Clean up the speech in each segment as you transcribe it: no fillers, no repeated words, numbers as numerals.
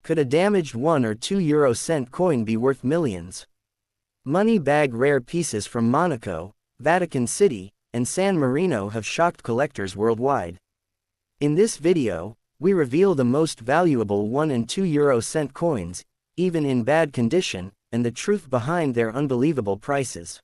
Could a damaged 1 or 2 euro cent coin be worth millions? Money bag rare pieces from Monaco, Vatican City, and San Marino have shocked collectors worldwide. In this video, we reveal the most valuable 1 and 2 euro cent coins, even in bad condition, and the truth behind their unbelievable prices.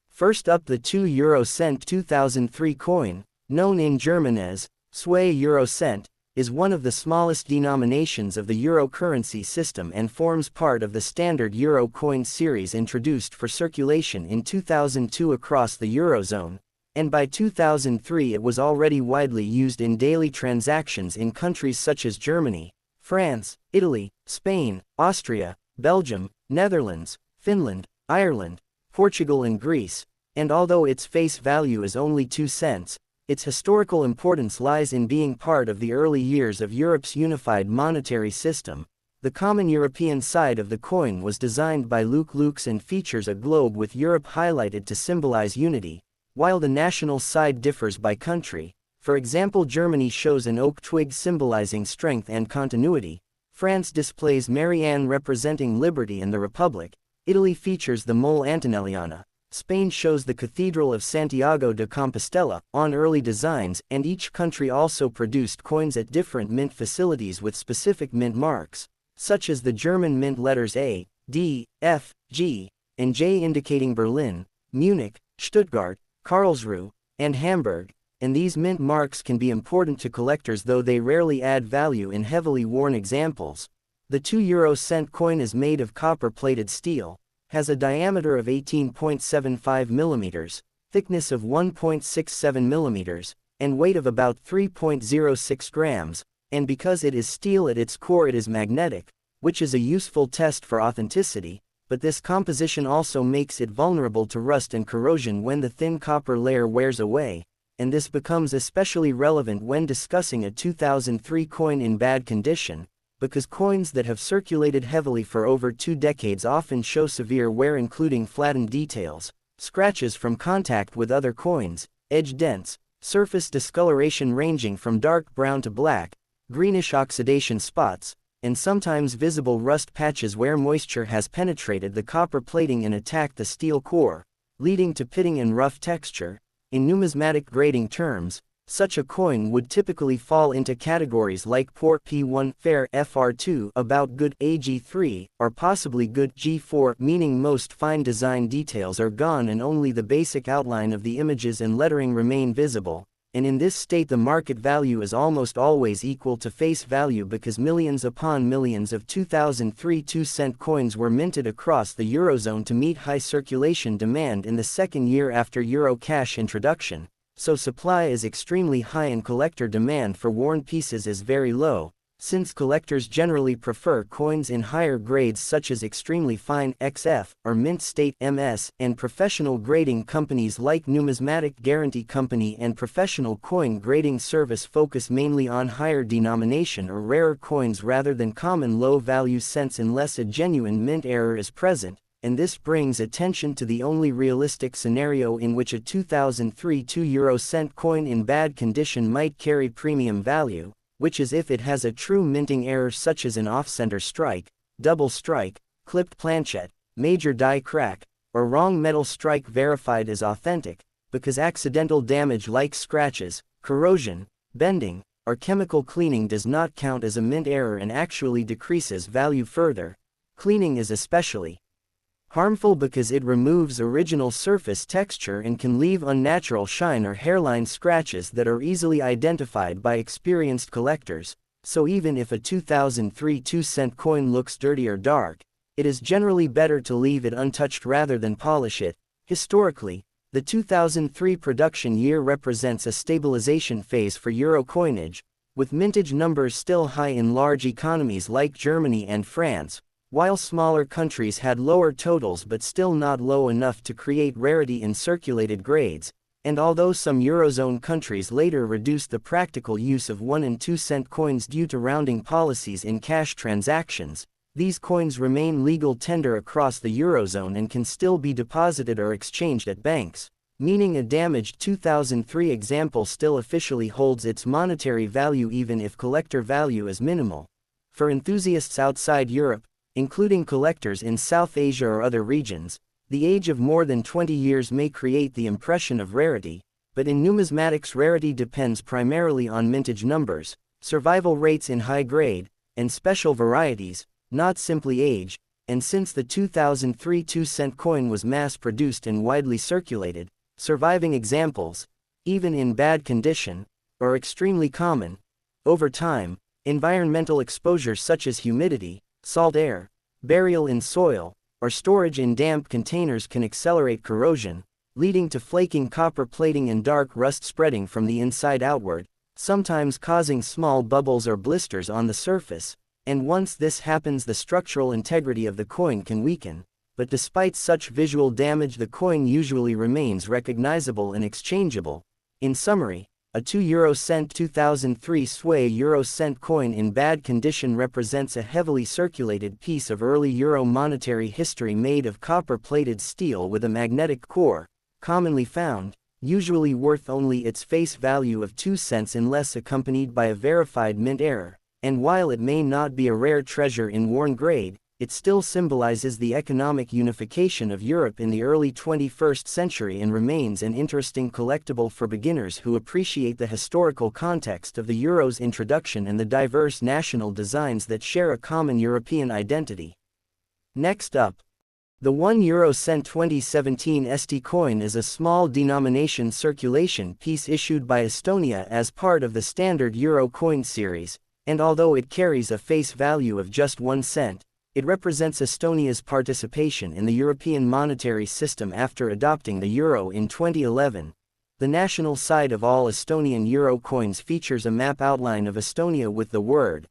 First up, the 2 euro cent 2003 coin, known in German as Zwei Euro Cent, is one of the smallest denominations of the euro currency system and forms part of the standard euro coin series introduced for circulation in 2002 across the eurozone, and by 2003 it was already widely used in daily transactions in countries such as Germany, France, Italy, Spain, Austria, Belgium, Netherlands, Finland, Ireland, Portugal and Greece, and although its face value is only 2 cents, its historical importance lies in being part of the early years of Europe's unified monetary system. The common European side of the coin was designed by Luc Lux and features a globe with Europe highlighted to symbolize unity, while the national side differs by country. For example, Germany shows an oak twig symbolizing strength and continuity, France displays Mary Ann representing liberty and the Republic, Italy features the Mole Antonelliana, Spain shows the Cathedral of Santiago de Compostela on early designs, and each country also produced coins at different mint facilities with specific mint marks, such as the German mint letters A, D, F, G, and J indicating Berlin, Munich, Stuttgart, Karlsruhe, and Hamburg, and these mint marks can be important to collectors though they rarely add value in heavily worn examples. The 2 euro cent coin is made of copper-plated steel, has a diameter of 18.75 millimeters, thickness of 1.67 millimeters, and weight of about 3.06 grams, and because it is steel at its core it is magnetic, which is a useful test for authenticity, but this composition also makes it vulnerable to rust and corrosion when the thin copper layer wears away, and this becomes especially relevant when discussing a 2003 coin in bad condition, because coins that have circulated heavily for over 2 decades often show severe wear including flattened details, scratches from contact with other coins, edge dents, surface discoloration ranging from dark brown to black, greenish oxidation spots, and sometimes visible rust patches where moisture has penetrated the copper plating and attacked the steel core, leading to pitting and rough texture. In numismatic grading terms, such a coin would typically fall into categories like poor P1, fair FR2, about good AG3, or possibly good G4, meaning most fine design details are gone and only the basic outline of the images and lettering remain visible, and in this state the market value is almost always equal to face value because millions upon millions of 2003 2-cent coins were minted across the Eurozone to meet high circulation demand in the second year after Euro cash introduction. So supply is extremely high and collector demand for worn pieces is very low, since collectors generally prefer coins in higher grades such as extremely fine XF or mint state MS, and professional grading companies like Numismatic Guarantee Company and Professional Coin Grading Service focus mainly on higher denomination or rarer coins rather than common low-value cents unless a genuine mint error is present. And this brings attention to the only realistic scenario in which a 2003 2 euro cent coin in bad condition might carry premium value, which is if it has a true minting error such as an off-center strike, double strike, clipped planchette, major die crack, or wrong metal strike verified as authentic, because accidental damage like scratches, corrosion, bending, or chemical cleaning does not count as a mint error and actually decreases value further. Cleaning is especially harmful because it removes original surface texture and can leave unnatural shine or hairline scratches that are easily identified by experienced collectors. So even if a 2003 2-cent coin looks dirty or dark, it is generally better to leave it untouched rather than polish it. Historically, the 2003 production year represents a stabilization phase for euro coinage, with mintage numbers still high in large economies like Germany and France, while smaller countries had lower totals but still not low enough to create rarity in circulated grades, and although some Eurozone countries later reduced the practical use of 1 and 2 cent coins due to rounding policies in cash transactions, these coins remain legal tender across the Eurozone and can still be deposited or exchanged at banks, meaning a damaged 2003 example still officially holds its monetary value even if collector value is minimal. For enthusiasts outside Europe, including collectors in South Asia or other regions, the age of more than 20 years may create the impression of rarity, but in numismatics rarity depends primarily on mintage numbers, survival rates in high grade, and special varieties, not simply age, and since the 2003 2-cent coin was mass-produced and widely circulated, surviving examples, even in bad condition, are extremely common. Over time, environmental exposure such as humidity, salt air, burial in soil, or storage in damp containers can accelerate corrosion, leading to flaking copper plating and dark rust spreading from the inside outward, sometimes causing small bubbles or blisters on the surface, and once this happens the structural integrity of the coin can weaken. But despite such visual damage, the coin usually remains recognizable and exchangeable. In summary, a €2 2003 Sway Euro cent coin in bad condition represents a heavily circulated piece of early Euro monetary history made of copper-plated steel with a magnetic core, commonly found, usually worth only its face value of 2 cents unless accompanied by a verified mint error, and while it may not be a rare treasure in worn grade, it still symbolizes the economic unification of Europe in the early 21st century and remains an interesting collectible for beginners who appreciate the historical context of the euro's introduction and the diverse national designs that share a common European identity. Next up, the €1 2017 ST coin is a small denomination circulation piece issued by Estonia as part of the standard Euro coin series, and although it carries a face value of just 1 cent, it represents Estonia's participation in the European monetary system after adopting the euro in 2011. The national side of all Estonian euro coins features a map outline of Estonia with the word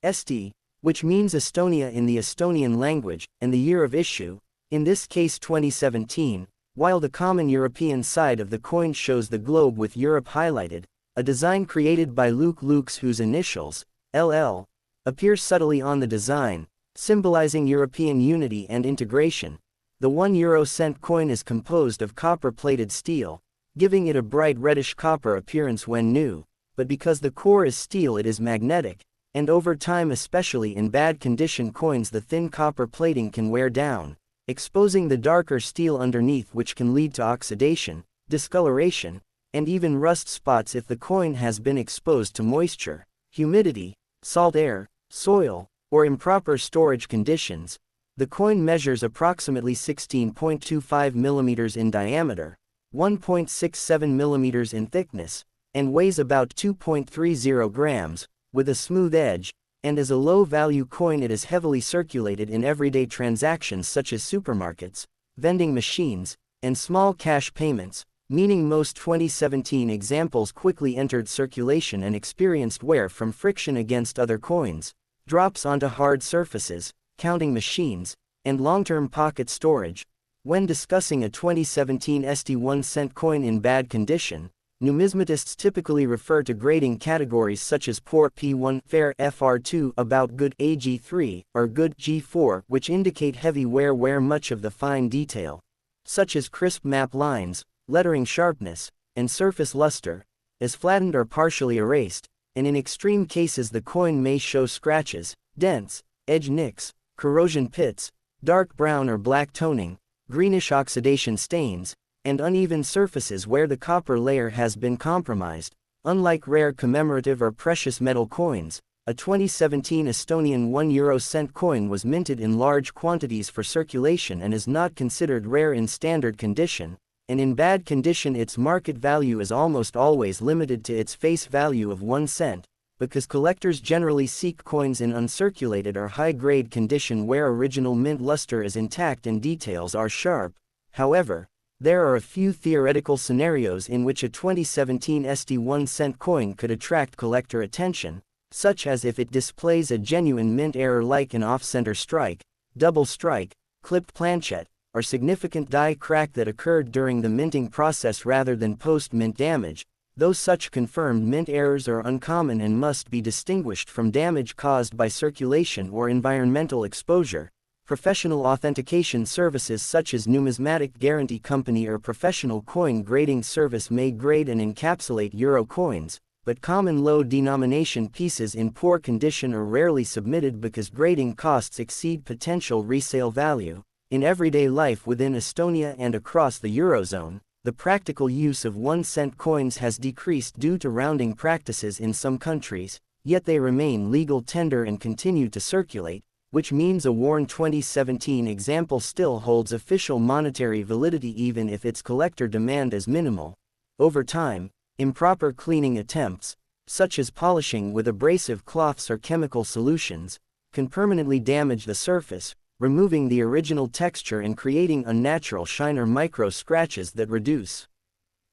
Eesti, which means Estonia in the Estonian language, and the year of issue, in this case 2017, while the common European side of the coin shows the globe with Europe highlighted, a design created by Luke Lukes whose initials, LL, appear subtly on the design, symbolizing European unity and integration. The €1 coin is composed of copper-plated steel, giving it a bright reddish copper appearance when new, but because the core is steel it is magnetic, and over time, especially in bad condition coins, the thin copper plating can wear down, exposing the darker steel underneath, which can lead to oxidation, discoloration, and even rust spots if the coin has been exposed to moisture, humidity, salt air, soil, or improper storage conditions. The coin measures approximately 16.25 mm in diameter, 1.67 mm in thickness, and weighs about 2.30 grams, with a smooth edge, and as a low-value coin it is heavily circulated in everyday transactions such as supermarkets, vending machines, and small cash payments, meaning most 2017 examples quickly entered circulation and experienced wear from friction against other coins, drops onto hard surfaces, counting machines, and long-term pocket storage. When discussing a 2017 ST 1 cent coin in bad condition, numismatists typically refer to grading categories such as poor P1, fair FR2, about good AG3, or good G4, which indicate heavy wear where much of the fine detail, such as crisp map lines, lettering sharpness, and surface luster, is flattened or partially erased, and in extreme cases the coin may show scratches, dents, edge nicks, corrosion pits, dark brown or black toning, greenish oxidation stains, and uneven surfaces where the copper layer has been compromised. Unlike rare commemorative or precious metal coins, a 2017 Estonian €1 coin was minted in large quantities for circulation and is not considered rare in standard condition, and in bad condition its market value is almost always limited to its face value of 1 cent, because collectors generally seek coins in uncirculated or high-grade condition where original mint luster is intact and details are sharp. However, there are a few theoretical scenarios in which a 2017 ST 1 cent coin could attract collector attention, such as if it displays a genuine mint error like an off-center strike, double strike, clipped planchet, or significant die crack that occurred during the minting process rather than post-mint damage, though such confirmed mint errors are uncommon and must be distinguished from damage caused by circulation or environmental exposure. Professional authentication services such as Numismatic Guarantee Company or professional coin grading service may grade and encapsulate euro coins, but common low-denomination pieces in poor condition are rarely submitted because grading costs exceed potential resale value. In everyday life within Estonia and across the Eurozone, the practical use of 1-cent coins has decreased due to rounding practices in some countries, yet they remain legal tender and continue to circulate, which means a worn 2017 example still holds official monetary validity even if its collector demand is minimal. Over time, improper cleaning attempts, such as polishing with abrasive cloths or chemical solutions, can permanently damage the surface, removing the original texture and creating unnatural shine or micro scratches that reduce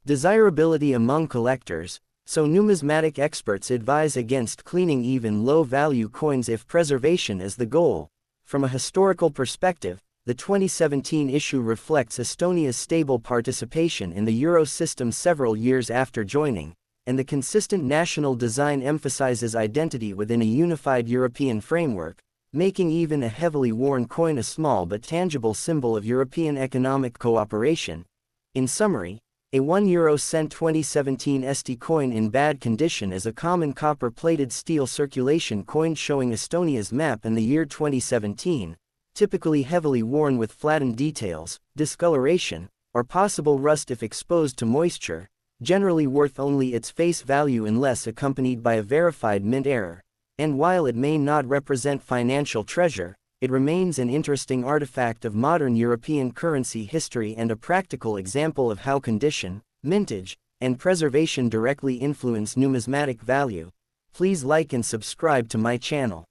desirability among collectors, so numismatic experts advise against cleaning even low-value coins if preservation is the goal. From a historical perspective, the 2017 issue reflects Estonia's stable participation in the Euro system several years after joining, and the consistent national design emphasizes identity within a unified European framework, making even a heavily worn coin a small but tangible symbol of European economic cooperation. In summary, a €1 2017 ST coin in bad condition is a common copper-plated steel circulation coin showing Estonia's map in the year 2017, typically heavily worn with flattened details, discoloration, or possible rust if exposed to moisture, generally worth only its face value unless accompanied by a verified mint error. And while it may not represent financial treasure, it remains an interesting artifact of modern European currency history and a practical example of how condition, mintage, and preservation directly influence numismatic value. Please like and subscribe to my channel.